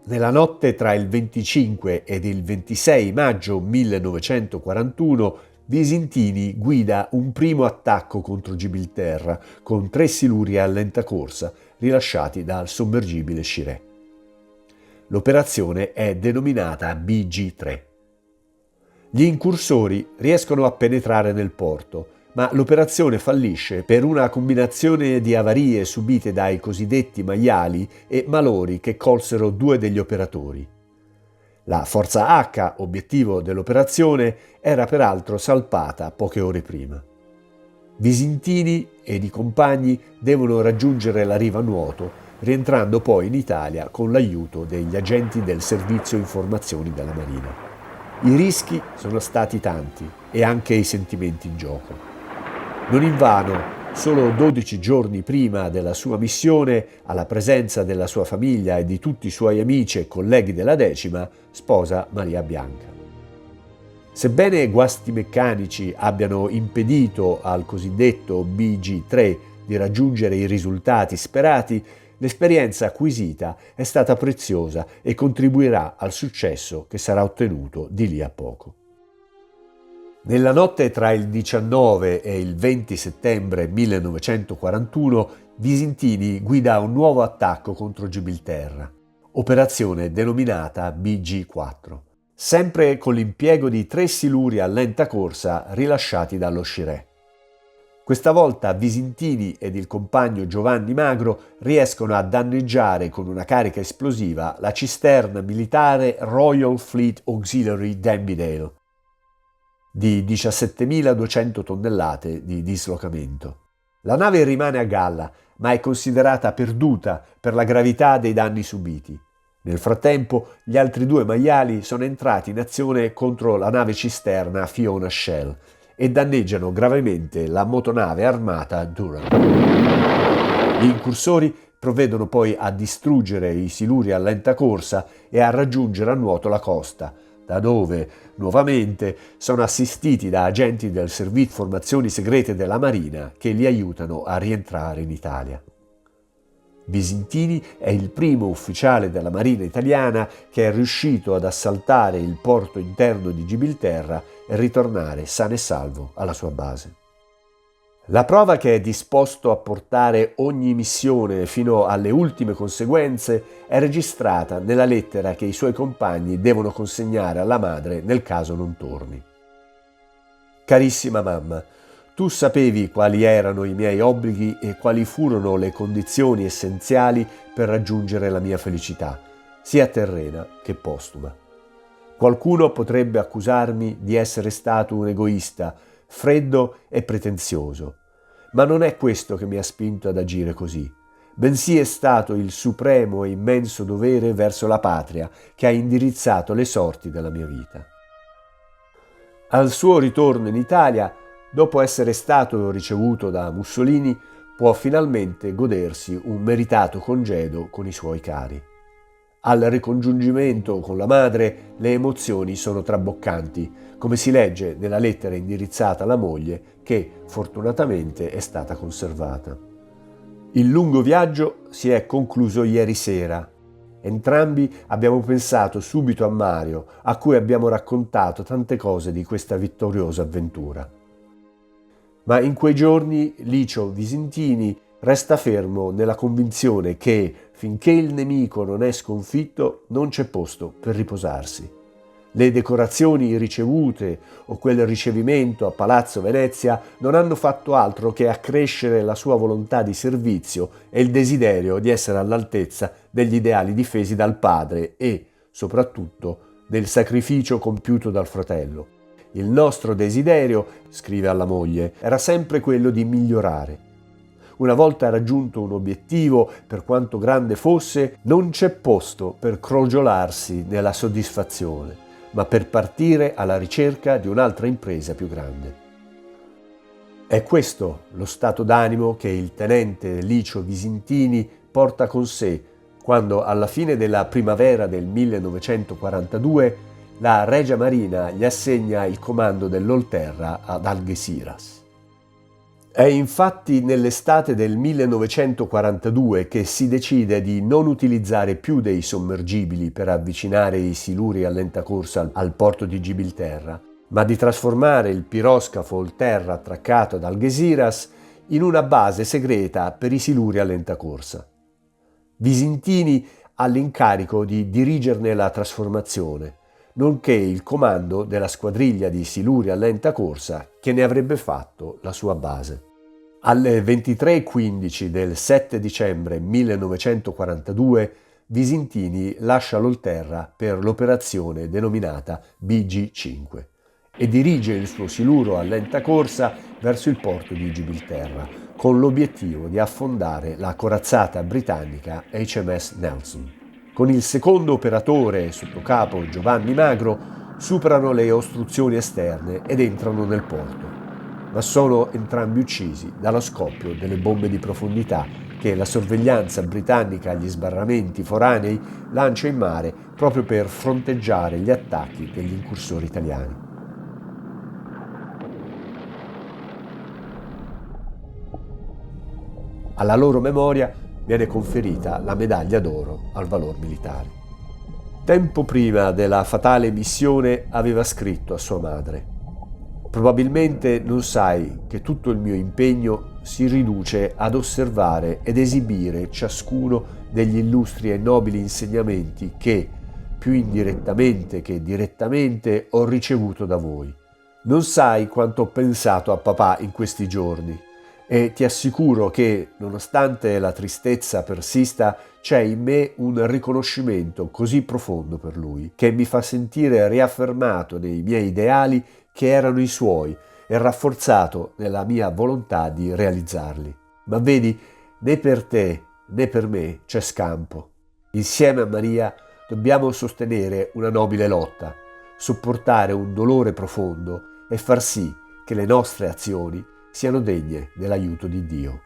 Nella notte tra il 25 ed il 26 maggio 1941 Visintini guida un primo attacco contro Gibilterra con 3 siluri a lenta corsa rilasciati dal sommergibile Shiré. L'operazione è denominata BG-3. Gli incursori riescono a penetrare nel porto, ma l'operazione fallisce per una combinazione di avarie subite dai cosiddetti maiali e malori che colsero 2 degli operatori. La Forza H, obiettivo dell'operazione, era peraltro salpata poche ore prima. Visintini ed i compagni devono raggiungere la riva a nuoto, rientrando poi in Italia con l'aiuto degli agenti del Servizio Informazioni della Marina. I rischi sono stati tanti e anche i sentimenti in gioco. Non invano, solo 12 giorni prima della sua missione, alla presenza della sua famiglia e di tutti i suoi amici e colleghi della Decima, sposa Maria Bianca. Sebbene guasti meccanici abbiano impedito al cosiddetto BG-3 di raggiungere i risultati sperati, l'esperienza acquisita è stata preziosa e contribuirà al successo che sarà ottenuto di lì a poco. Nella notte tra il 19 e il 20 settembre 1941, Visintini guida un nuovo attacco contro Gibilterra, operazione denominata BG-4, sempre con l'impiego di 3 siluri a lenta corsa rilasciati dallo Shiré. Questa volta Visintini ed il compagno Giovanni Magro riescono a danneggiare con una carica esplosiva la cisterna militare Royal Fleet Auxiliary Danbydale, di 17.200 tonnellate di dislocamento. La nave rimane a galla, ma è considerata perduta per la gravità dei danni subiti. Nel frattempo, gli altri 2 maiali sono entrati in azione contro la nave cisterna Fiona Shell e danneggiano gravemente la motonave armata Durham. Gli incursori provvedono poi a distruggere i siluri a lenta corsa e a raggiungere a nuoto la costa, da dove, nuovamente, sono assistiti da agenti del Servizio Informazioni Segrete della Marina che li aiutano a rientrare in Italia. Visintini è il primo ufficiale della Marina italiana che è riuscito ad assaltare il porto interno di Gibilterra e ritornare sano e salvo alla sua base. La prova che è disposto a portare ogni missione fino alle ultime conseguenze è registrata nella lettera che i suoi compagni devono consegnare alla madre nel caso non torni. Carissima mamma, tu sapevi quali erano i miei obblighi e quali furono le condizioni essenziali per raggiungere la mia felicità, sia terrena che postuma. Qualcuno potrebbe accusarmi di essere stato un egoista, freddo e pretenzioso, ma non è questo che mi ha spinto ad agire così, bensì è stato il supremo e immenso dovere verso la patria che ha indirizzato le sorti della mia vita. Al suo ritorno in Italia, dopo essere stato ricevuto da Mussolini, può finalmente godersi un meritato congedo con i suoi cari. Al ricongiungimento con la madre le emozioni sono traboccanti, come si legge nella lettera indirizzata alla moglie che fortunatamente è stata conservata. Il lungo viaggio si è concluso ieri sera. Entrambi abbiamo pensato subito a Mario, a cui abbiamo raccontato tante cose di questa vittoriosa avventura. Ma in quei giorni Licio Visintini resta fermo nella convinzione che, finché il nemico non è sconfitto, non c'è posto per riposarsi. Le decorazioni ricevute o quel ricevimento a Palazzo Venezia non hanno fatto altro che accrescere la sua volontà di servizio e il desiderio di essere all'altezza degli ideali difesi dal padre e, soprattutto, del sacrificio compiuto dal fratello. Il nostro desiderio, scrive alla moglie, era sempre quello di migliorare. Una volta raggiunto un obiettivo, per quanto grande fosse, non c'è posto per crogiolarsi nella soddisfazione, ma per partire alla ricerca di un'altra impresa più grande. È questo lo stato d'animo che il tenente Licio Visintini porta con sé quando, alla fine della primavera del 1942, la Regia Marina gli assegna il comando dell'Olterra ad Algeciras. È infatti nell'estate del 1942 che si decide di non utilizzare più dei sommergibili per avvicinare i siluri a lenta corsa al porto di Gibilterra, ma di trasformare il piroscafo Olterra attraccato ad Algeciras in una base segreta per i siluri a lenta corsa. Visintini ha l'incarico di dirigerne la trasformazione, nonché il comando della squadriglia di siluri a lenta corsa che ne avrebbe fatto la sua base. Alle 23:15 del 7 dicembre 1942 Visintini lascia l'Olterra per l'operazione denominata BG-5 e dirige il suo siluro a lenta corsa verso il porto di Gibilterra, con l'obiettivo di affondare la corazzata britannica HMS Nelson. Con il secondo operatore, sottocapo Giovanni Magro, superano le ostruzioni esterne ed entrano nel porto, ma sono entrambi uccisi dallo scoppio delle bombe di profondità che la sorveglianza britannica agli sbarramenti foranei lancia in mare proprio per fronteggiare gli attacchi degli incursori italiani. Alla loro memoria viene conferita la medaglia d'oro al valor militare. Tempo prima della fatale missione aveva scritto a sua madre: «Probabilmente non sai che tutto il mio impegno si riduce ad osservare ed esibire ciascuno degli illustri e nobili insegnamenti che, più indirettamente che direttamente, ho ricevuto da voi. Non sai quanto ho pensato a papà in questi giorni. E ti assicuro che, nonostante la tristezza persista, c'è in me un riconoscimento così profondo per lui, che mi fa sentire riaffermato nei miei ideali che erano i suoi e rafforzato nella mia volontà di realizzarli. Ma vedi, né per te né per me c'è scampo. Insieme a Maria dobbiamo sostenere una nobile lotta, sopportare un dolore profondo e far sì che le nostre azioni siano degne dell'aiuto di Dio».